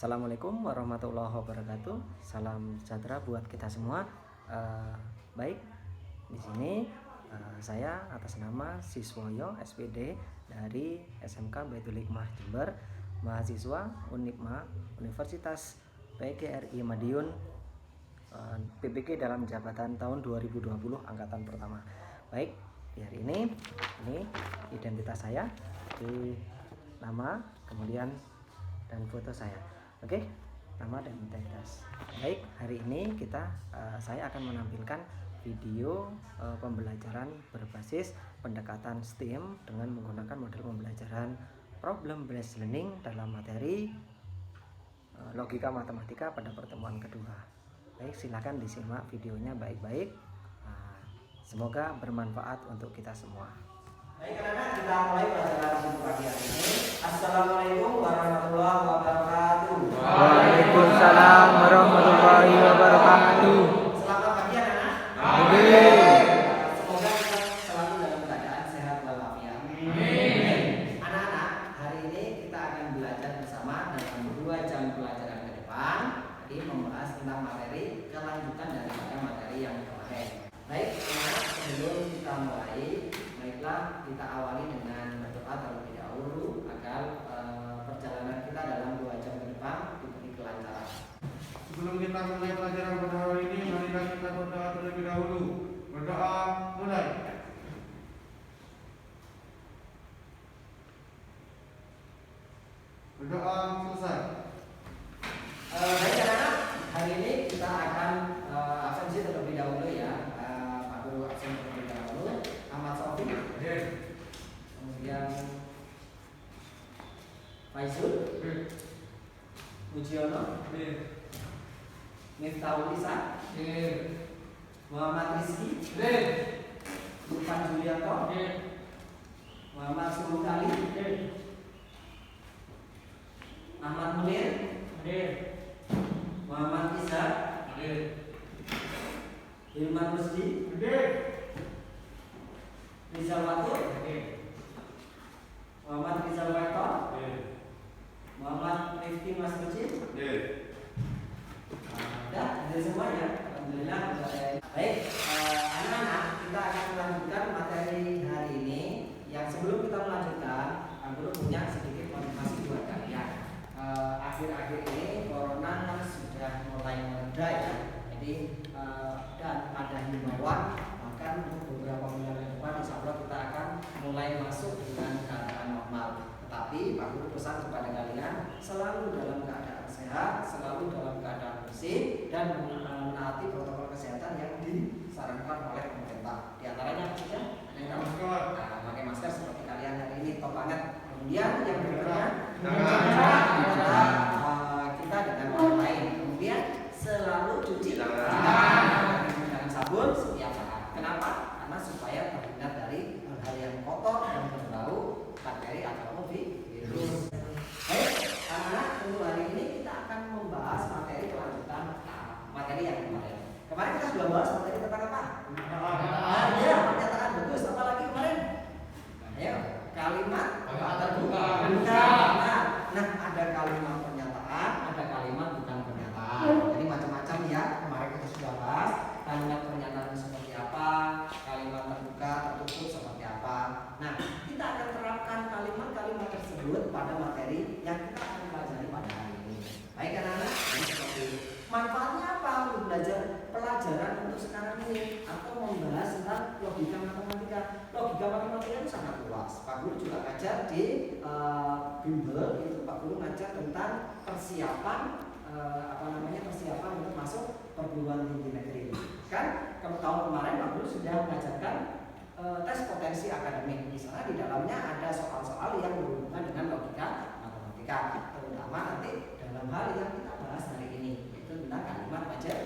Assalamualaikum warahmatullahi wabarakatuh. Salam sejahtera buat kita semua. Baik, di sini saya atas nama Siswoyo SPD dari SMK Baitul Hikmah Jember, mahasiswa Unipma Universitas PGRI Madiun, PPG dalam jabatan tahun 2020 angkatan pertama. Baik, di hari ini identitas saya, di nama, kemudian dan foto saya. Oke, nama dan identitas. Baik, hari ini saya akan menampilkan video pembelajaran berbasis pendekatan STEM dengan menggunakan model pembelajaran problem based learning dalam materi logika matematika pada pertemuan kedua. Baik, silakan disimak videonya baik-baik. Semoga bermanfaat untuk kita semua. Baik, anak-anak, kita mulai pelajaran pagi hari ini. Assalamualaikum warahmatullahi wabarakatuh. Waalaikumsalam warahmatullahi wabarakatuh. Selamat pagi, anak-anak. Amin. Semoga kita selalu dalam keadaan sehat walafiat. Amin. Anak-anak, hari ini kita akan belajar bersama dalam 2 jam pelajaran ke depan. Jadi membahas tentang materi kelanjutan daripada materi yang kemarin. Baik, anak-anak, sebelum kita mulai, baiklah kita awali dengan berdoa terlebih dahulu agar perjalanan kita dalam 2 jam ke depan diberi kelancaran. Sebelum kita mulai pelajaran pada hari ini, marilah kita berdoa terlebih dahulu. Berdoa mulai. Berdoa selesai. Baik, anak-anak, hari ini kita akan absensi terlebih dahulu ya. Pak Guru absen terlebih dahulu. Ahmad Sofi, kemudian Faizul, Mujiono, Miftahul Isa, Muhammad Rizki, Irfan Julianto, Muhammad Suruh Ali, Ahmad Munir, Muhammad Isa, Hilman Rusdi, Rizal Watur, Muhammad Rizal Watur, Muhammad Rifki Mas Mucin. Dari semuanya, alhamdulillah. Baik, anak-anak, kita akan melanjutkan materi hari ini. Yang sebelum kita melanjutkan, Guru punya sedikit motivasi buat kalian. Akhir-akhir ini corona kan sudah mulai mereda ya. Jadi dan ada himbauan bahkan beberapa bulan ke depan insya Allah kita akan mulai masuk dengan keadaan normal. Tetapi Pak Guru pesan kepada kalian selalu dalam keadaan sehat, selalu dalam keadaan bersih dan menaati protokol kesehatan yang disarankan oleh pemerintah. Di antaranya apa saja? Pakai masker seperti kalian hari ini top banget. Kemudian yang berikutnya kita dengan orang lain. Kemudian selalu cuci tangan dengan sabun setiap saat. Kenapa? Karena supaya terhindar dari hal-hal yang kotor dan berbau bakteri atau virus. Baik, anak-anak, untuk hari ini kita akan membahas materi kelanjutan materi yang kemarin. Kemarin kita sudah bahas materi tentang apa? Ya, pernyataan bagus. Apa lagi kemarin? Ayo, kalimat terbuka. Nah, ada kalimat pernyataan, ada kalimat bukan pernyataan. Jadi macam-macam ya. Kemarin kita sudah bahas kalimat pernyataan seperti apa, kalimat terbuka, tertutup seperti apa. Nah, kita akan terapkan kalimat-kalimat tersebut pada materi yang kita akan pelajari pada hari ini. Baik, anak-anak, ini seperti manfaatnya apa untuk belajar pelajaran untuk sekarang ini atau membahas tentang logika matematika. Logika matematika itu sangat luas. Pak Guru juga ngajar di bimbel itu. Pak Guru ngajar tentang persiapan persiapan untuk masuk perguruan tinggi negeri. Kan tahun kemarin Pak Guru sudah mengajarkan tes potensi akademik. Di sana di dalamnya ada soal-soal yang berhubungan dengan logika matematika, terutama nanti dalam hal yang kita bahas hari ini, yaitu tentang kalimat wajar.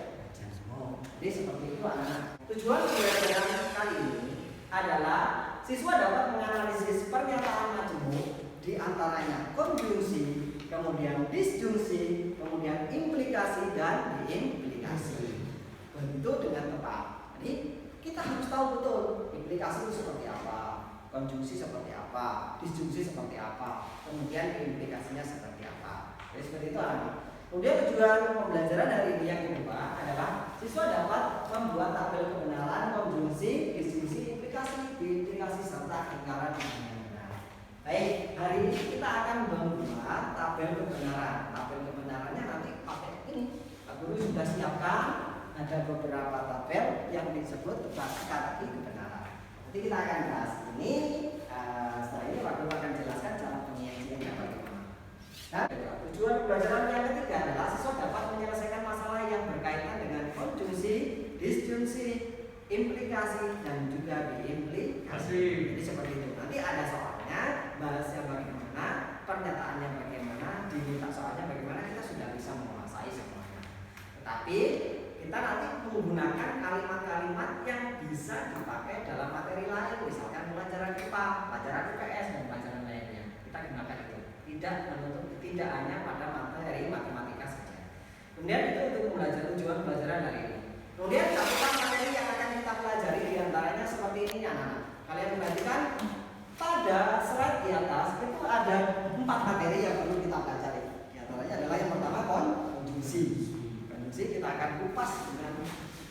Jadi seperti itu, anak-anak. Tujuan pembelajaran kali ini adalah siswa dapat menganalisis pernyataan majemuk, di antaranya konjungsi, kemudian disjungsi, kemudian implikasi dan diimplikasi. Bentuk dengan tepat. Jadi kita harus tahu betul implikasi itu seperti apa, konjungsi seperti apa, disjungsi seperti apa, kemudian implikasinya seperti apa. Jadi seperti itu, anak. Kemudian tujuan pembelajaran hari ini yang kedua adalah siswa dapat membuat tabel kebenaran, konjungsi, disjungsi, implikasi, serta lingkaran yang benar. Baik, hari ini kita akan membuat tabel kebenaran. Tabel kebenarannya nanti pakai ini. Pak Guru sudah siapkan ada beberapa tabel yang disebut kategori kebenaran. Nanti kita akan bahas ini. Setelah ini Pak Guru akan jelaskan cara penyajiannya bagaimana. Nah, tujuan pembelajaran yang ketiga adalah siswa dapat menyelesaikan masalah yang berkaitan dengan konjungsi, disjungsi, implikasi, dan juga biimplikasi. Jadi seperti itu. Nanti ada soalnya, bahasnya bagaimana, pernyataannya bagaimana, diminta soalnya bagaimana, kita sudah bisa menguasai semuanya. Tetapi kita nanti menggunakan kalimat-kalimat yang bisa dipakai dalam materi lain, misalkan pelajaran IPA, pelajaran IPS, dan pelajaran lainnya. Kita gunakan itu. Tidak hanya pada materi matematika saja. Kemudian itu untuk tujuan pembelajaran hari ini. Kemudian cakupan materi yang akan kita pelajari diantaranya seperti ini anak-anak. Kalian perhatikan pada slide di atas itu ada 4 materi yang perlu kita pelajari. Di antaranya adalah yang pertama konjungsi. Konjungsi kita akan kupas dengan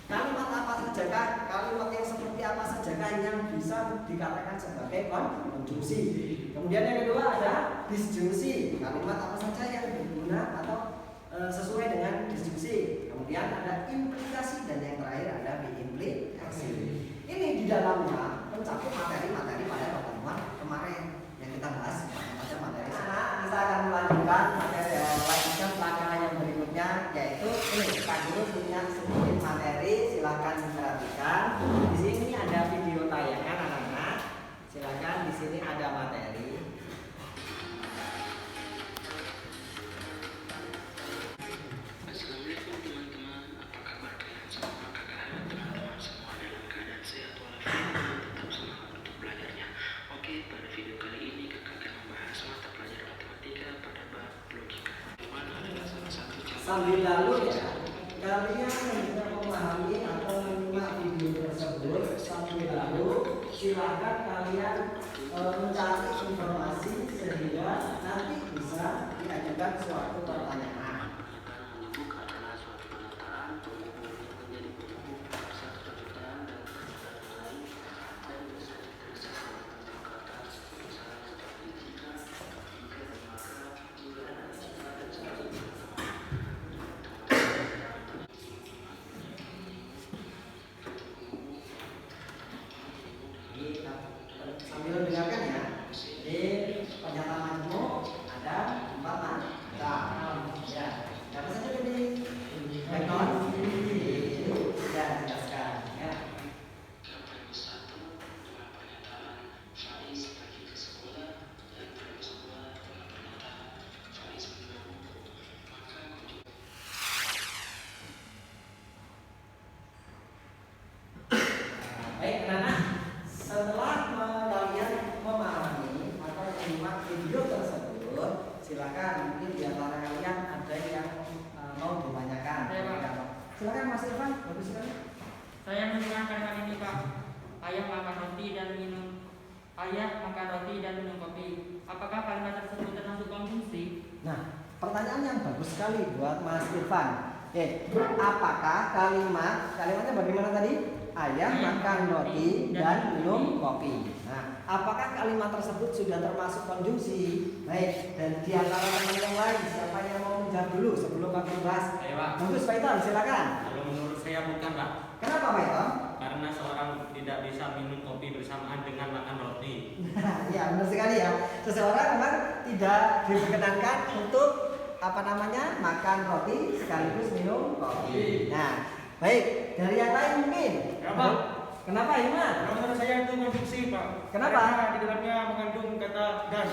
kalimat apa saja, kalimat yang seperti apa saja yang bisa dikatakan sebagai konjungsi. Kemudian yang kedua ada disjungsi, kalimat apa saja yang berguna atau sesuai dengan disjungsi. Kemudian ada implikasi dan yang terakhir ada biimplikasi. Ini di dalamnya mencakup materi-materi pada pertemuan kemarin yang kita bahas pada materi. Nah, kita akan melanjutkan pelajaran yang berikutnya yaitu ini. Pak Guru punya sedikit materi, silakan diperhatikan. Di sini ada video tayangan anak-anak. Silakan di sini ada materi. Assalamualaikum teman-teman, apa kabar kalian semua? Kalian teman-teman semua dalam keadaan sehat walafiat dan tetap semangat untuk belajarnya. Oke, pada video kali ini kakak akan membahas mata pelajaran matematika pada bab logika. Mana adalah salah satu cara Sambil lalu ya, kalian yang memahami atau menyimak video tersebut sambil lalu silakan kalian mencari informasi sehingga nanti bisa diajukan suatu pertanyaan. menyebut adalah suatu pernyataan penghubung menjadi penghubung satu perkataan dan perkataan lain dan bisa dituliskan dalam kata misalnya seperti jika dan maka jika dan jika dan sebagainya. Sambil dengarkan ya. Di pernyataan majmuk ada 4 mata. Ya, apa saja tadi? Vektor. Ya, jelaskan. Ya. Premis 1 adalah pernyataan Faiz pergi ke sekolah dan premis 2 pernyataan Faiz menunggu. Maka kunjung Baik, anak-anak. Setelah kalian memahami atau menyimak video tersebut, silakan mungkin di antara kalian ada yang mau ditanyakan. Silakan Mas Irfan, bagus sekali. Saya menerangkan kali ini Pak. Ayah makan roti dan minum kopi. Apakah kalimat tersebut termasuk konjungsi? Nah, pertanyaan yang bagus sekali buat Mas Irfan. Apakah kalimatnya bagaimana tadi? Ayah makan roti dan minum kopi. Nah, apakah kalimat tersebut sudah termasuk konjungsi? Baik, dan di antara teman yang lain siapa yang mau menjawab dulu sebelum aku bahas? Ayo Pak. Bagus Pak Iton, silakan. Kalau menurut saya bukan Pak. Kenapa Pak Iton? Karena seorang tidak bisa minum kopi bersamaan dengan makan roti. Ya, benar sekali ya. Seseorang memang tidak diperkenankan untuk makan roti sekaligus minum kopi. Nah, baik, dari yang lain mungkin. Kenapa? Kenapa Iman? Kalau menurut saya itu konjungsi, Pak. Kenapa? Karena di dalamnya mengandung kata dan.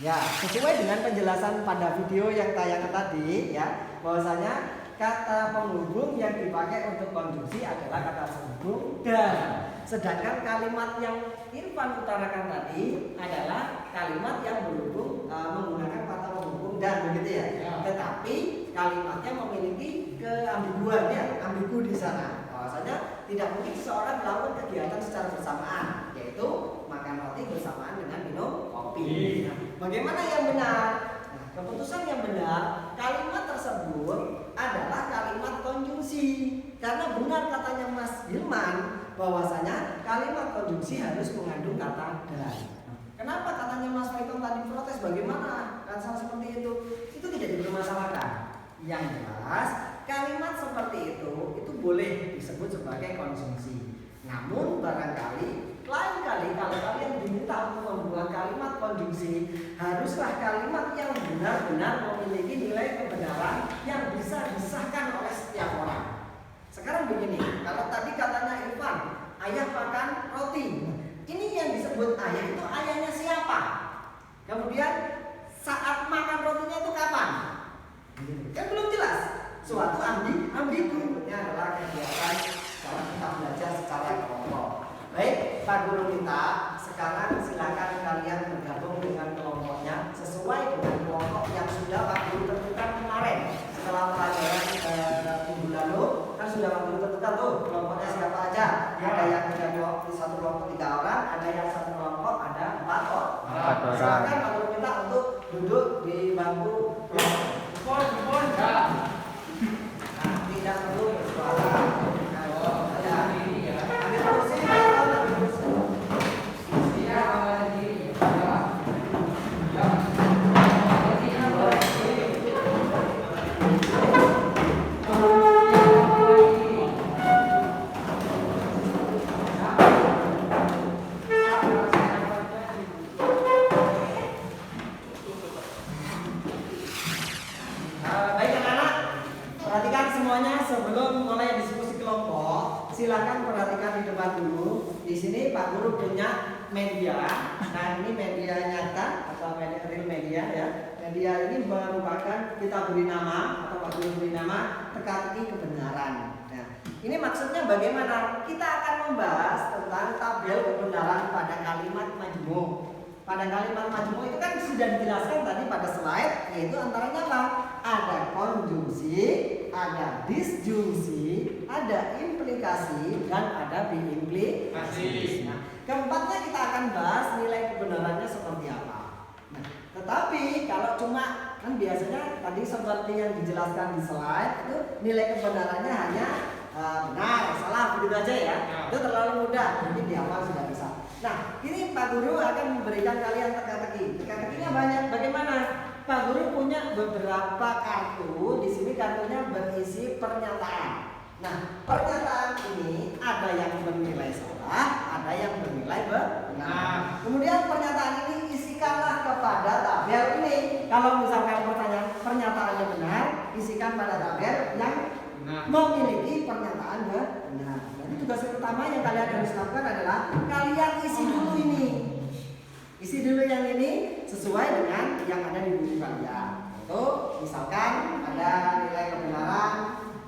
Ya, sesuai dengan penjelasan pada video yang tayang tadi ya, bahwasanya kata penghubung yang dipakai untuk konjungsi adalah kata penghubung dan. Sedangkan kalimat yang Irfan utarakan tadi adalah kalimat yang berhubung menggunakan kata penghubung dan begitu ya. Tetapi kalimatnya memiliki keambiguan ya, ambigu di sana. Bahwasanya tidak mungkin seseorang melakukan kegiatan secara bersamaan, yaitu makan roti bersamaan dengan minum kopi. Nah, bagaimana yang benar? Nah, keputusan yang benar, kalimat tersebut bahwasanya kalimat konjungsi harus mengandung kata dan. Kenapa katanya Mas Faikon tadi protes? Bagaimana kan seperti itu? Itu tidak dipermasalahkan. Yang jelas kalimat seperti itu boleh disebut sebagai konjungsi. Namun barangkali lain kali kalau kalian diminta untuk membuat kalimat konjungsi, haruslah kalimat yang benar-benar memiliki nilai kebenaran yang bisa disahkan oleh setiap orang. Sekarang begini, kalau tadi katanya Irfan, ayah makan roti. Ini yang disebut ayah itu ayahnya siapa? Kemudian saat makan rotinya itu kapan? Kan belum jelas. Suatu ambigu. Ini adalah kegiatan kalau kita belajar secara kelompok. Baik, Pak Guru kita sekarang silakan kalian bergabung dengan kelompoknya sesuai dengan kelompok yang sudah Pak Guru tentukan kemarin. Setelah pelajaran minggu lalu kan sudah Pak Guru tentukan tuh kelompoknya siapa aja. Ada yang di satu kelompok 3 orang, ada yang satu kelompok ada 4 orang. Silakan Pak Guru minta untuk duduk di bangku. Tidak perlu bersuara. Silakan perhatikan di depan dulu. Di sini Pak Guru punya media. Nah, ini media nyata atau media real media ya. Media ini merupakan kita beri nama atau Pak Guru beri nama teka-teki kebenaran. Nah, ini maksudnya bagaimana? Kita akan membahas tentang tabel kebenaran pada kalimat majmuk. Pada kalimat majmuk itu kan sudah dijelaskan tadi pada slide, yaitu antaranya apa? Ada konjungsi, ada disjungsi, ada implikasi, dan ada biimplikasi. Nah, keempatnya kita akan bahas nilai kebenarannya seperti apa. Nah, tetapi kalau cuma kan biasanya tadi seperti yang dijelaskan di slide itu nilai kebenarannya hanya benar, salah begitu aja ya. Itu terlalu mudah, mungkin di awal sudah bisa. Nah, ini Pak Guru akan memberikan kalian teka-teki. Teka-tekinya banyak. Bagaimana? Pak Guru punya beberapa kartu. Di sini kartunya berisi pernyataan. Nah, pernyataan ini ada yang bernilai salah, ada yang bernilai benar. Kemudian pernyataan ini isikanlah kepada tabel ini. Kalau misalkan pernyataannya benar, isikan pada tabel yang memiliki pernyataan benar. Jadi tugas pertama yang kalian harus lakukan adalah kalian isi dulu ini. Isi dulu yang ini sesuai dengan yang ada di buku kalian. Itu misalkan ada nilai kebenaran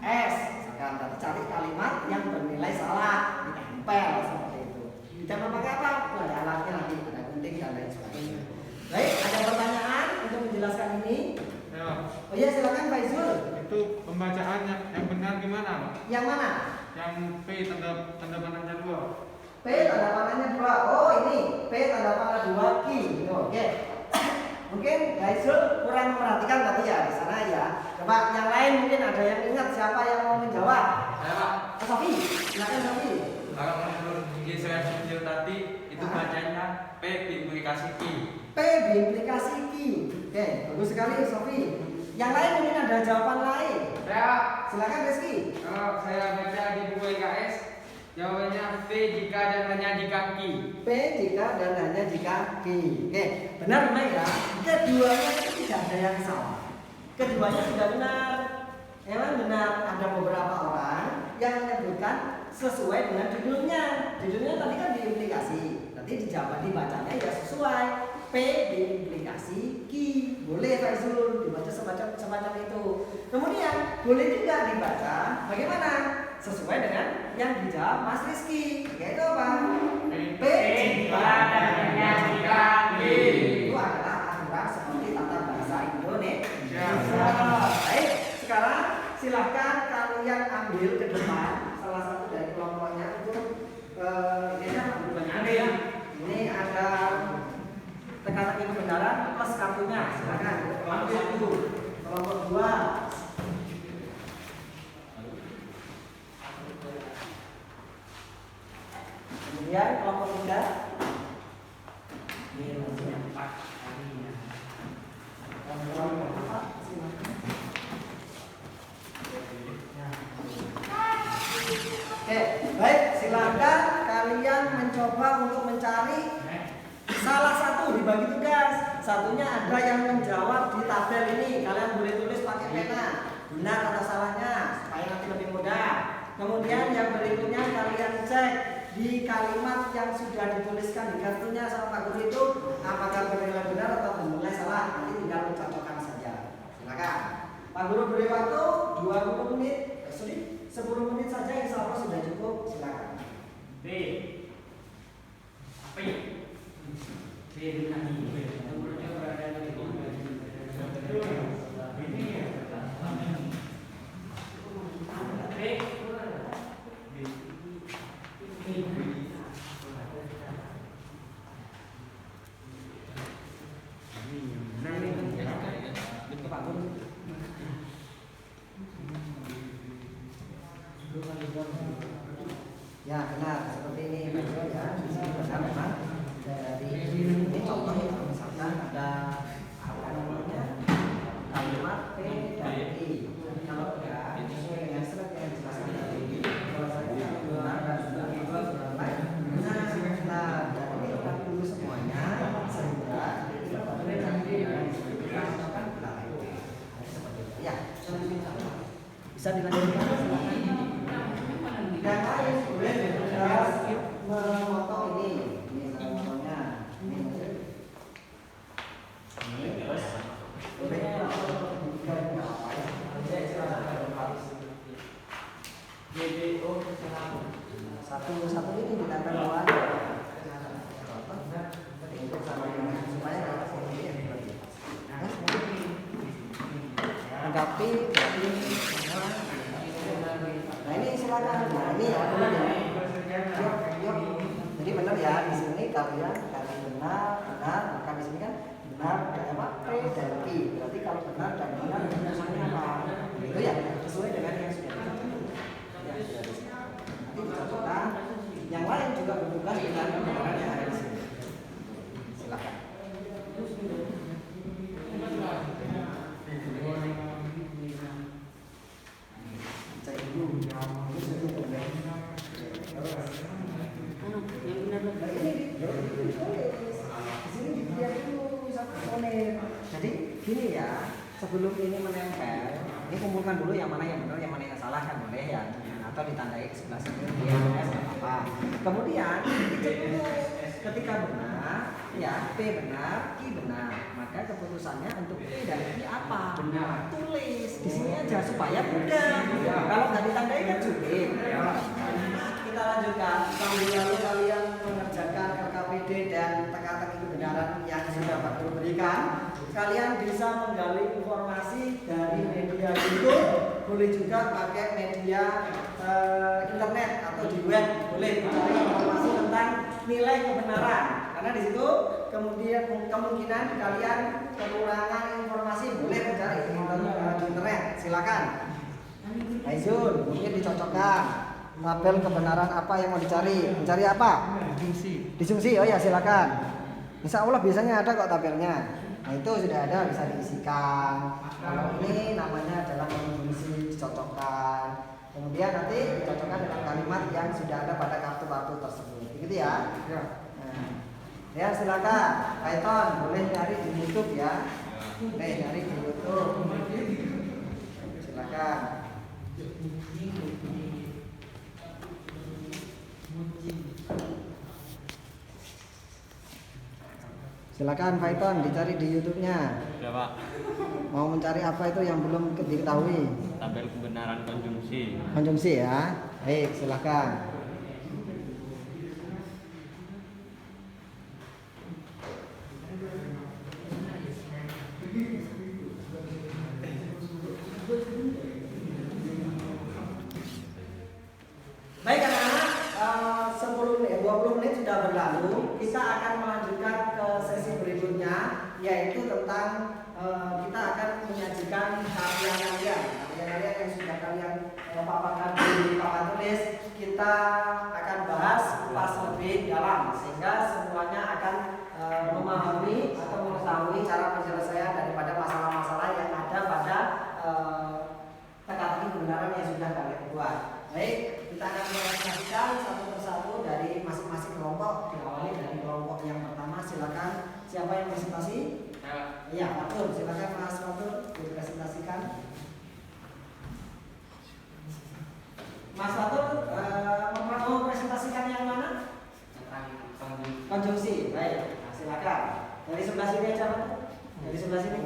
S. Misalkan cari kalimat yang bernilai salah, ditempel seperti itu. Ditempel pakai apa? Ada alatnya nanti, ada gunting dan lain sebagainya. Baik, ada pertanyaan untuk menjelaskan ini? Ya. Oh iya, silakan Pak Izul. Itu pembacaan yang benar gimana, Pak? Yang mana? Yang P tanda panahnya 2. P tanda panahnya 2. Oh ini P tanda panah 2 ki. Oke. Mungkin Gaisul kurang memperhatikan tadi ya di sana ya. Coba yang lain mungkin ada yang ingat siapa yang mau menjawab? Saya Pak. Sofi, silakan Sofi. Kalau menurut buku saya kecil tadi itu bacanya P implikasi Q. P implikasi Q. Oke, bagus sekali Sofi. Yang lain mungkin ada jawaban lain. Saya, Silakan Rizky. kalau saya baca di buku IKS, jawabannya P jika dan hanya jika Q. P jika dan hanya jika Q. Oke, benar memang ya. Keduanya itu tidak ada yang salah. Keduanya sudah benar. Memang benar ada beberapa orang yang menyebutkan sesuai dengan judulnya. Judulnya tadi kan diimplikasi. Nanti dijawab dibacanya ya sesuai. P diimplikasi Q. Boleh Pak Zul dibaca semacam itu. Kemudian boleh juga dibaca bagaimana? Sesuai dengan yang dijawab Mas Rizky. Yaitu apa? P jika dan hanya jika Q. Itu adalah aturan seperti tata bahasa Indonesia. Baik, sekarang silahkan kalian ambil ke depan salah satu dari kelompoknya untuk ada ya. Ini ada teka-teki kebenaran plus kartunya. Silakan ambil dulu. Kelompok 2. Kemudian kelompok 3. Oke, baik, silakan kalian mencoba untuk mencari salah satu dibagi tugas. Satunya ada yang menjawab di tabel ini. Kalian boleh tulis pakai pena, benar atau salahnya supaya nanti lebih mudah. Kemudian yang berikutnya kalian cek di kalimat yang sudah dituliskan di kartunya sama Pak Guru itu apakah bernilai benar atau bernilai salah. Nanti tinggal mencocokkan saja. Silakan. Pak Guru beri waktu 20 menit. 10 menit saja, insya Allah sudah cukup. Silakan. B. P. B dengan I. Nomornya berada di Ya benar seperti ini Pak ya. Di sini benar memang dari ini contoh ya, misalkan ada apa namanya kalimat P dan I. Kalau enggak sesuai dengan surat yang dijelaskan tadi, bahwasanya benar dan sudah surat lain. Nah, dan ini kita dulu semuanya sehingga kita boleh nanti kita masukkan benar. Seperti itu. Ya, bisa dilanjutkan. Yang lain boleh bebas memotong ini memotongnya ini terus boleh satu ini ditempel bawah supaya anggapi. Nah ini silakan. Nah ini ya benar ya. Yuk. Jadi benar ya di sini kalian benar, maka di sini kan benar dan apa P dan I. Berarti kalau benar dan benar tulisannya apa? Itu ya sesuai dengan yang sudah ditetapkan. Ya sudah di sini. Nanti dicocokkan. Yang lain juga bertugas dengan kebenaran yang ada di sini. Silakan. Jadi gini ya, sebelum ini menempel, ini kumpulkan dulu yang mana yang benar, yang mana yang salah kan boleh ya, atau ditandai sebelah sini dia apa. Kemudian dicek dulu ketika benar, ya P benar, I benar, maka keputusannya untuk P dan I apa? Benar. Tulis di sini aja supaya mudah. Kalau nggak ditandai kan sulit. Kita lanjutkan. Tahun lalu kalian mengerjakan RKPD dan teka-teki kebenaran yang sudah Pak Guru berikan. Kalian bisa menggali informasi dari media YouTube, boleh juga pakai media internet atau di web, boleh mencari informasi tentang nilai kebenaran. Karena di situ kemudian kemungkinan kalian kekurangan informasi, boleh mencari di internet. Silakan. Aizun, mungkin dicocokkan. Tabel kebenaran apa yang mau dicari? Mencari apa? Disjungsi. Oh ya silakan. Insya Allah biasanya ada kok tabelnya. Nah itu sudah ada, bisa diisikan. Kalau ini namanya adalah menjungsi, dicocokkan. Kemudian nanti dicocokkan dengan kalimat yang sudah ada pada kartu-kartu tersebut. Begitu ya? Nah, ya silakan. Python boleh cari di YouTube ya. Boleh cari di YouTube. Silakan. Silakan Python dicari di YouTube-nya. Ya Pak. Mau mencari apa itu yang belum diketahui? Tabel kebenaran konjungsi. Konjungsi ya. Baik, silakan. Baik anak-anak, 20 menit sudah berlalu. Kita akan melanjutkan ke sesi berikutnya, yaitu tentang kita akan menyajikan karya-karya yang sudah kalian paparkan di papan tulis, kita akan bahas pas lebih dalam sehingga semuanya akan memahami atau mengetahui cara penyelesaian daripada masalah-masalah yang ada pada teka-teki kebenaran yang sudah kalian buat. Baik, kita akan presentasikan satu persatu dari masing-masing kelompok. Diawali dari kelompok yang pertama. Silakan, siapa yang presentasi? Iya, Fatur. Silakan Mas Fatur dipresentasikan. Mas Fatur mau presentasikan yang mana? Konjungsi. Baik, nah, silakan. Dari sebelah sini aja, Pak. Dari sebelah sini.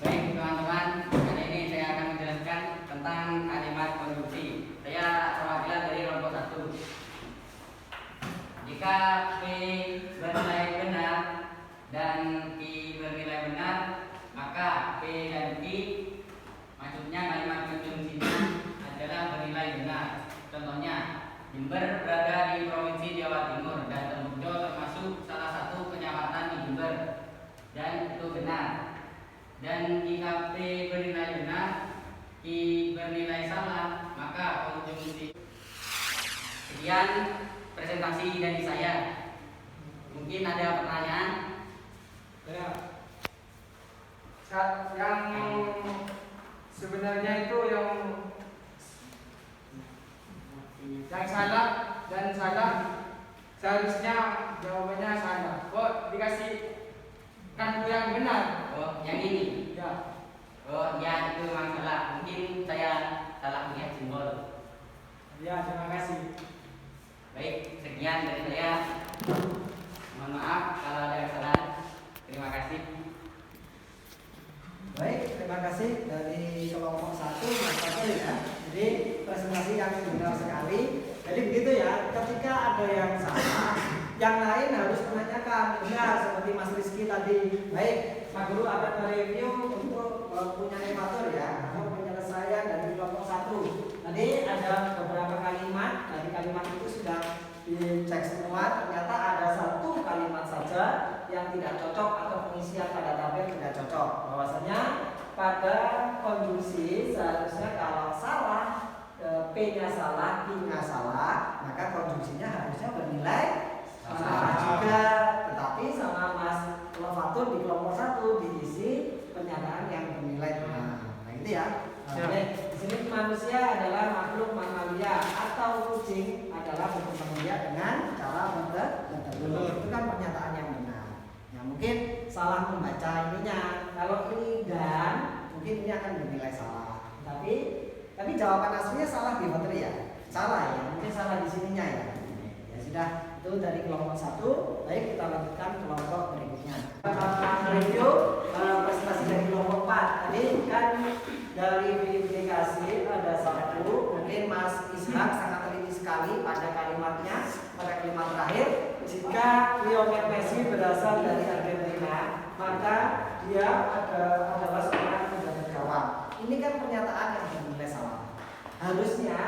Baik teman-teman, kali ini saya akan menjelaskan tentang kalimat konjungsi. Saya perwakilan dari kelompok 1. Jika P bernilai benar dan Q bernilai benar, maka P dan Q, maksudnya kalimat konjungsinya adalah bernilai benar. Contohnya, Jember berada di Provinsi Jawa Timur dan Temurjo termasuk salah satu kecamatan di Jember, dan itu benar. Dan jika P bernilai benar, Q bernilai salah, maka konjungsi. Sekian presentasi dari saya. Mungkin ada pertanyaan? Yang sebenarnya itu yang salah dan salah, seharusnya jawabannya salah. Kok dikasih kartu yang benar? Oh, yang ini. Ya. Oh, ya itu memang salah. Mungkin saya salah melihat simbol. Ya, terima kasih. Baik, sekian dari saya. Mohon maaf kalau ada kesalahan. Terima kasih. Baik, terima kasih dari kelompok 1 Mas Fatur ya. Jadi presentasi yang benar sekali. Jadi begitu ya, ketika ada yang salah, yang lain harus menanyakan benar seperti Mas Rizky tadi. Baik, Pak Guru akan mereview untuk punya Fatur ya, atau penyelesaian dari kelompok 1. Tadi ada beberapa kalimat, dari kalimat itu sudah dicek semua, ternyata ada satu kalimat saja yang tidak cocok atau pengisian pada tabel tidak cocok. Bahwasanya pada konjungsi seharusnya kalau salah, P-nya salah, Q-nya salah, maka konjungsinya harusnya bernilai salah juga. Tetapi sama Mas Fatur di kelompok 1 diisi pernyataan yang bernilai benar. Nah itu ya. Oke, di sini manusia adalah makhluk mamalia atau kucing adalah berkembang biak dengan cara bertelur. Itu kan pernyataan yang benar. Ya mungkin salah membaca ininya. Kalau ini dan mungkin ini akan bernilai salah. Tapi jawaban aslinya salah di materi ya. Salah ya. Mungkin salah di sininya ya. Ya sudah, itu dari kelompok 1. Baik, kita lanjutkan kelompok berikutnya. Review presentasi dari kelompok 4. Tadi kan dari verifikasi ada satu, mungkin Mas Ishak sangat teliti sekali pada kalimatnya, pada kalimat terakhir. Jika Lionel Messi berasal dari Argentina, maka dia adalah seorang penjaga gawang. Ini kan pernyataan yang bernilai salah. Harusnya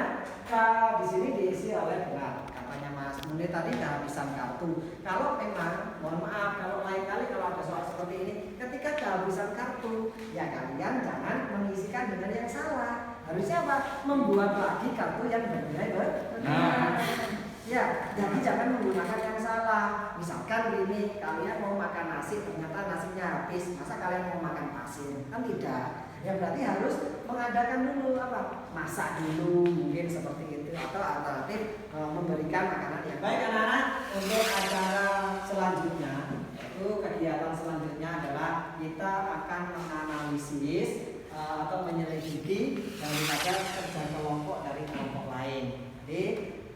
di sini diisi oleh benar. Katanya Mas Munir tadi kehabisan kartu. Kalau memang, mohon maaf, kalau lain kali kalau ada soal seperti ini, ketika kehabisan kartu, ya kalian jangan mengisikan dengan yang salah. Harusnya apa? Membuat lagi kartu yang bernilai benar. Ya, jadi jangan menggunakan yang salah. Misalkan gini, kalian mau makan nasi, ternyata nasinya habis. Masa kalian mau makan pasir? Kan tidak. Ya berarti harus mengadakan dulu apa? Masak dulu, mungkin seperti itu, atau alternatif memberikan makanan yang baik. Anak-anak, untuk acara selanjutnya, yaitu kegiatan selanjutnya adalah kita akan menganalisis atau menyelidiki daripada kerja kelompok dari kelompok lain. Jadi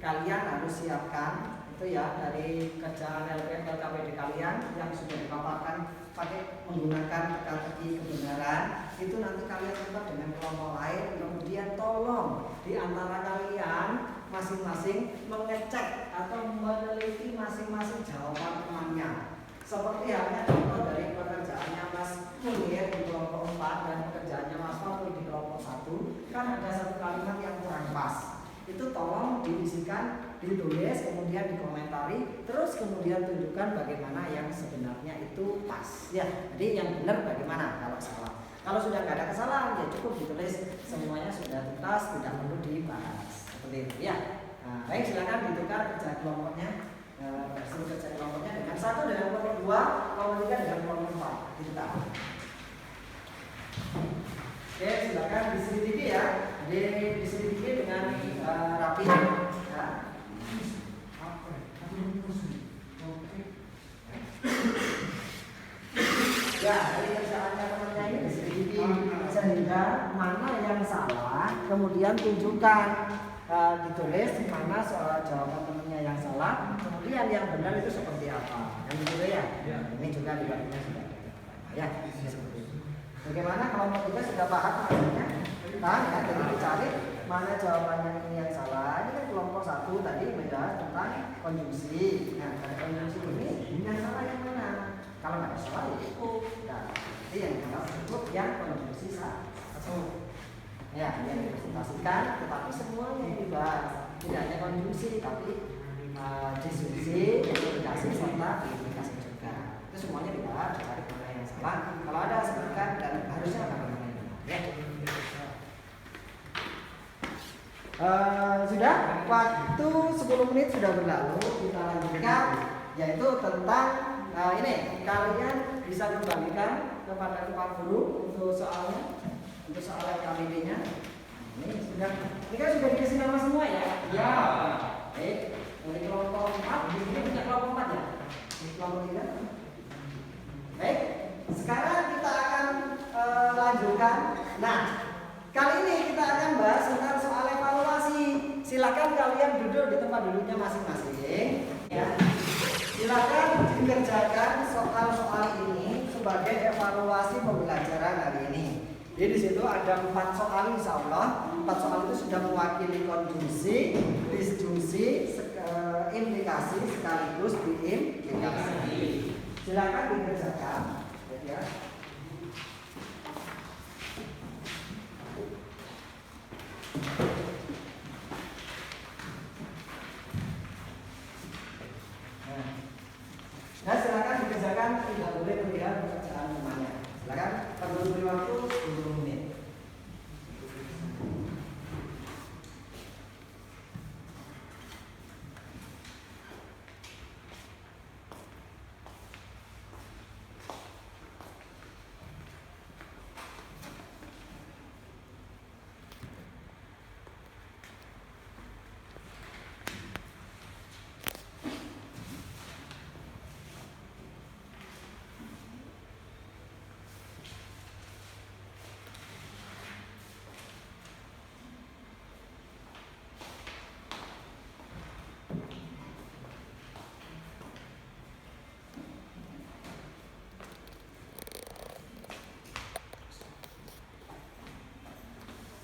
kalian harus siapkan itu ya dari kerjaan LKPD kalian yang sudah dipaparkan pakai menggunakan teka-teki kebenaran, itu nanti kalian coba dengan kelompok lain, kemudian tolong di antara kalian masing-masing mengecek atau meneliti masing-masing jawaban temannya. Seperti halnya contoh dari pekerjaannya Mas Munir di kelompok 4 dan pekerjaannya Mas Fatur di kelompok 1, kan ada satu kalimat yang kurang pas. Itu tolong diisikan, ditulis, kemudian dikomentari, terus kemudian tunjukkan bagaimana yang sebenarnya itu pas. Ya, jadi yang benar bagaimana kalau salah. Kalau sudah nggak ada kesalahan, ya cukup ditulis semuanya sudah tuntas, tidak perlu dibahas. Seperti itu ya. Nah, baik, silakan ditukar kerja kelompoknya, versi kerja kelompoknya dengan 1 dengan kelompok 2, kelompok 3 dengan kelompok 4. Ditukar. Oke, silakan diselidiki ya. Diselidiki dengan rapi. Ya. Ya, dari kerjaannya temannya ini diselidiki sehingga mana yang salah, kemudian tunjukkan, ditulis mana soal jawaban temannya yang salah, kemudian yang benar itu seperti apa. Yang gitu ya. Ini juga dibaginya sudah ada. Ya, ini seperti itu. Bagaimana kelompok kita sudah paham maksudnya? Paham ya, jadi dicari mana jawabannya ini yang salah. Ini kan kelompok 1 tadi membahas tentang konjungsi. Nah, dari konjungsi ini yang salah yang mana? Kalau nggak ada salah ya cukup. Nah, jadi yang salah cukup yang konjungsi 1. Ya, yang dipresentasikan, tetapi semuanya yang dibahas. Tidak hanya konjungsi, tapi disjungsi, implikasi serta implikasi juga. Itu semuanya dibahas, cari mana yang salah. Kalau ada sebutkan dan harusnya apa yang benar. Ya. Sudah waktu 10 menit sudah berlalu, kita lanjutkan yaitu tentang ini kalian bisa kembalikan kepada Pak Guru untuk soalnya, untuk soal KBD-nya. Ini kan sudah dikasih nama semua ya? Ya. Baik, dari kelompok 4, di sini punya kelompok 4 ya? Di kelompok 3. Baik, sekarang kita akan lanjutkan. Nah, kali ini kita akan bahas tentang soal evaluasi. Silakan kalian duduk di tempat duduknya masing-masing. Ya. Silakan dikerjakan soal-soal ini sebagai evaluasi pembelajaran hari ini. Jadi di situ ada 4 soal insya Allah. 4 soal itu sudah mewakili konjungsi, disjungsi, implikasi sekaligus diimplikasi. Silakan dikerjakan. Ya. Nah, silakan dikerjakan, tidak boleh melihat pekerjaan temannya. Silakan, beri waktu 10 menit.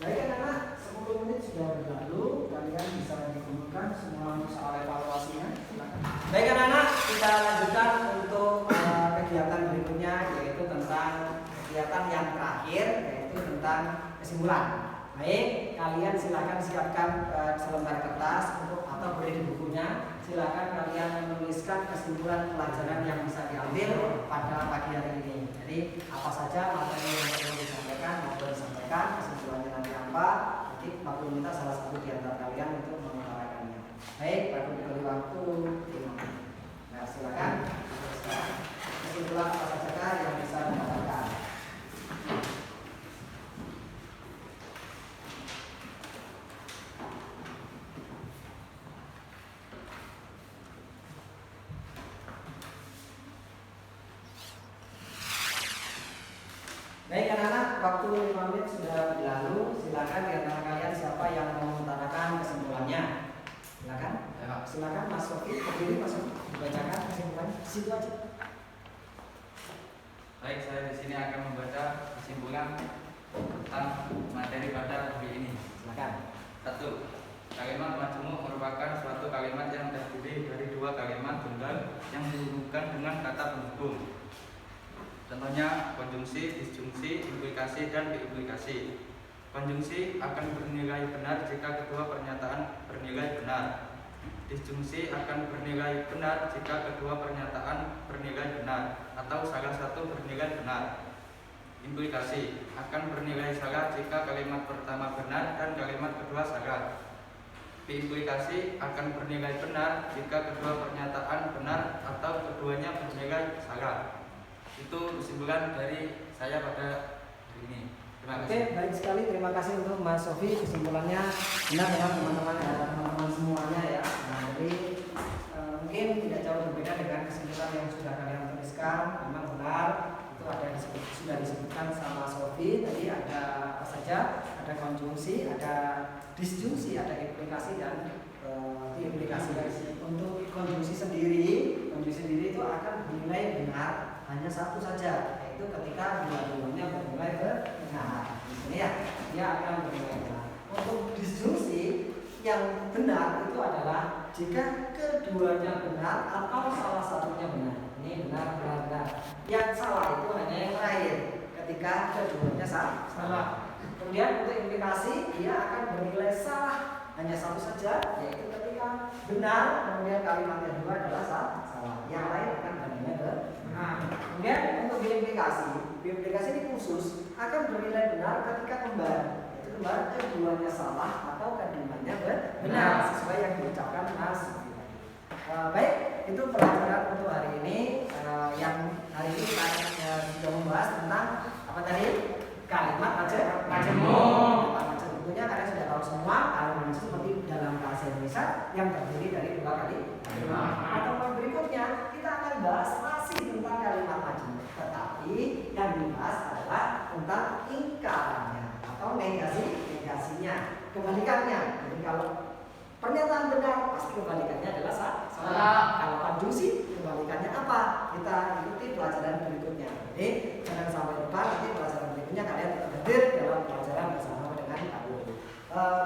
Baik anak-anak, 10 menit sudah berlalu. Kalian bisa dikumpulkan semua soal evaluasinya. Baik anak-anak, kita lanjutkan untuk kegiatan berikutnya, yaitu tentang kegiatan yang terakhir, yaitu tentang kesimpulan. Baik, kalian silakan siapkan selembar kertas untuk atau boleh di bukunya. Silakan kalian menuliskan kesimpulan pelajaran yang bisa diambil pada pagi hari ini. Jadi apa saja materi yang perlu disampaikan maupun disampaikan, kesimpulannya nanti apa. Nanti Pak Guru minta salah satu di antara kalian untuk mengutarakannya. Baik, Pak Guru diberi waktu 5 menit. Nah, silakan. Kesimpulan apa saja yang bisa didapatkan. Baik anak-anak, waktu 5 menit sudah berlalu. Silakan di antara kalian siapa yang mau mengutarakan kesimpulannya. Silakan. Silakan Mas Sofi, berdiri Mas Sofi, dibacakan kesimpulannya. Situ aja. Baik, saya di sini akan membaca kesimpulan tentang materi pada hari ini. Silakan. 1. Kalimat majemuk merupakan suatu kalimat yang terdiri dari 2 kalimat tunggal yang dihubungkan dengan kata penghubung. Contohnya konjungsi, disjungsi, implikasi, dan diimplikasi. Konjungsi akan bernilai benar jika kedua pernyataan bernilai benar. Disjungsi akan bernilai benar jika kedua pernyataan bernilai benar atau salah satu bernilai benar. Implikasi akan bernilai salah jika kalimat pertama benar dan kalimat kedua salah. Implikasi akan bernilai benar jika kedua pernyataan benar atau keduanya bernilai salah. Itu kesimpulan dari saya pada hari ini. Terima Oke, kasih. baik sekali. Terima kasih untuk Mas Sofi. Kesimpulannya benar ya teman-teman semuanya ya. Nah, jadi mungkin tidak jauh berbeda dengan kesimpulan yang sudah kalian tuliskan. Memang benar itu ada sudah disebutkan sama Sofi. Tadi ada apa saja? Ada konjungsi, ada disjungsi, ada implikasi dan implikasi. Untuk konjungsi sendiri itu akan bernilai benar hanya satu saja, yaitu ketika dua-duanya bernilai benar. Di sini ya, dia akan bernilai benar. Untuk disjungsi yang benar itu adalah jika keduanya benar atau salah satunya benar. Ini benar. Yang salah itu hanya yang terakhir, ketika keduanya salah. Kemudian untuk implikasi dia akan bernilai salah hanya satu saja, yaitu ketika benar kemudian kalimat yang kedua adalah salah. Yang lain akan bernilai benar. Kemudian untuk implikasi ini khusus akan bernilai benar ketika kembar, yaitu kembar keduanya salah atau keduanya benar sesuai yang diucapkan Mas. Baik, itu pelajaran untuk hari ini. Yang hari ini kita sudah membahas tentang apa tadi? Kalimat majemuk. Tentunya kalian sudah tahu semua kalimat majemuk seperti dalam bahasa Indonesia yang terdiri dari dua kalimat. Pertemuan berikutnya kita akan bahas masih tentang kalimat majemuk, tetapi yang dibahas adalah tentang ingkarannya atau negasinya, kebalikannya. Jadi kalau pernyataan benar pasti kebalikannya adalah salah. Kalau konjungsi kebalikannya apa? Kita ikuti pelajaran berikutnya. Jadi jangan sampai lupa, nanti pelajaran berikutnya kalian hadir dalam pelajaran bersama dengan Abu.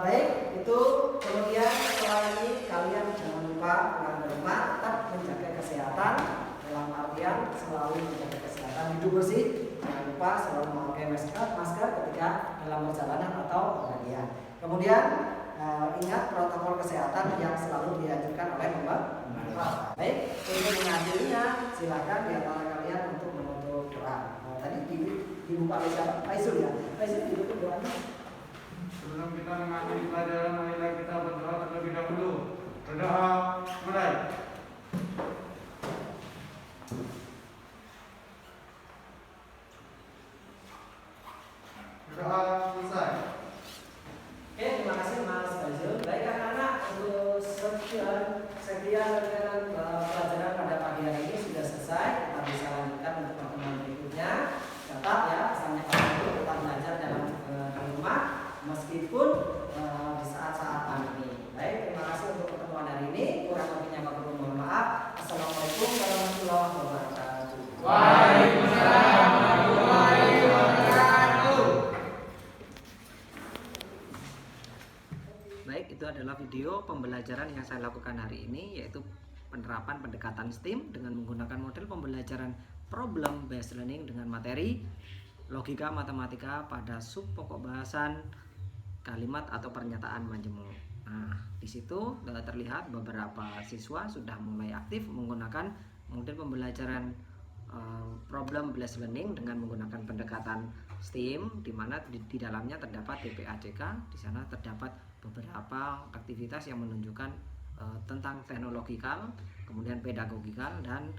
Baik, itu kemudian setelah ini kalian jangan lupa pulang ke rumah tetap menjaga kesehatan, dalam artian selalu menjaga kesehatan, hidup bersih. Jangan lupa selalu memakai masker ketika dalam perjalanan atau pergantian. Kemudian ingat protokol kesehatan yang selalu dianjurkan oleh pemerintah. Baik, untuk mengakhirinya silakan di antara kalian untuk menutup doa. Tadi dibuka oleh siapa? Aisyul ya. Aisyul ditutup doanya. Sebelum kita mengakhiri pelajaran, marilah kita berdoa terlebih dahulu. Berdoa mulai. Berdoa selesai. Oke, terima kasih Mas Aisyul. Baik anak-anak, untuk sekian pelajaran pada pagi hari ini sudah selesai. Kita bisa lanjutkan untuk pertemuan berikutnya. Tetap ya, pesannya Pak Guru tetap belajar di rumah meskipun di saat-saat pandemi. Baik, terima kasih untuk pertemuan hari ini. Kurang lebihnya Pak Guru mohon maaf. Assalamualaikum warahmatullahi wabarakatuh. Waalaikumsalam warahmatullahi wabarakatuh. Baik, itu adalah video pembelajaran yang saya lakukan hari ini, yaitu penerapan pendekatan STEAM dengan menggunakan model pembelajaran problem based learning dengan materi logika matematika pada sub pokok bahasan kalimat atau pernyataan majemuk. Nah, di situ terlihat beberapa siswa sudah mulai aktif menggunakan model pembelajaran problem based learning dengan menggunakan pendekatan STEAM, di mana di dalamnya terdapat TPACK. Di sana terdapat beberapa aktivitas yang menunjukkan tentang teknologikal, kemudian pedagogikal dan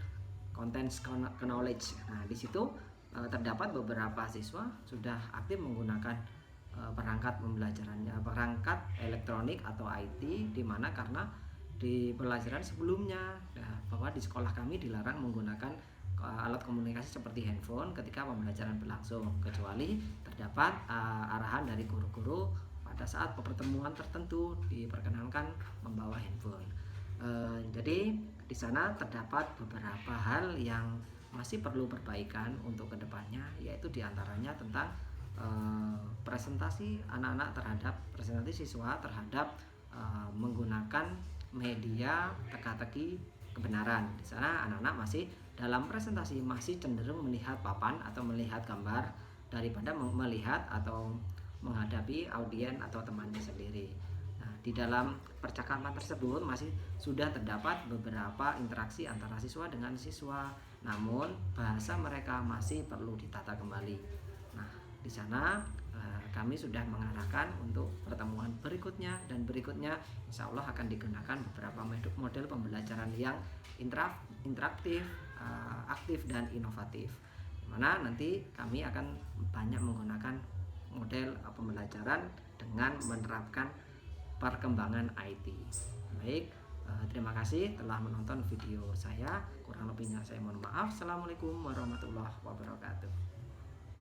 contents knowledge. Nah, di situ terdapat beberapa siswa sudah aktif menggunakan perangkat pembelajarannya, perangkat elektronik atau IT, di mana karena di pelajaran sebelumnya bahwa di sekolah kami dilarang menggunakan alat komunikasi seperti handphone ketika pembelajaran berlangsung, kecuali terdapat arahan dari guru-guru pada saat pertemuan tertentu diperkenankan membawa handphone. Jadi di sana terdapat beberapa hal yang masih perlu perbaikan untuk kedepannya, yaitu diantaranya tentang presentasi anak-anak terhadap presentasi siswa terhadap menggunakan media teka-teki kebenaran. Di sana anak-anak masih dalam presentasi masih cenderung melihat papan atau melihat gambar daripada melihat atau menghadapi audien atau temannya sendiri. Nah, di dalam percakapan tersebut masih sudah terdapat beberapa interaksi antara siswa dengan siswa, namun bahasa mereka masih perlu ditata kembali. Di sana kami sudah mengarahkan untuk pertemuan berikutnya, dan berikutnya insya Allah akan digunakan beberapa model pembelajaran yang interaktif, aktif, dan inovatif, dimana nanti kami akan banyak menggunakan model pembelajaran dengan menerapkan perkembangan IT. Baik, terima kasih telah menonton video saya. Kurang lebihnya saya mohon maaf. Assalamualaikum warahmatullahi wabarakatuh.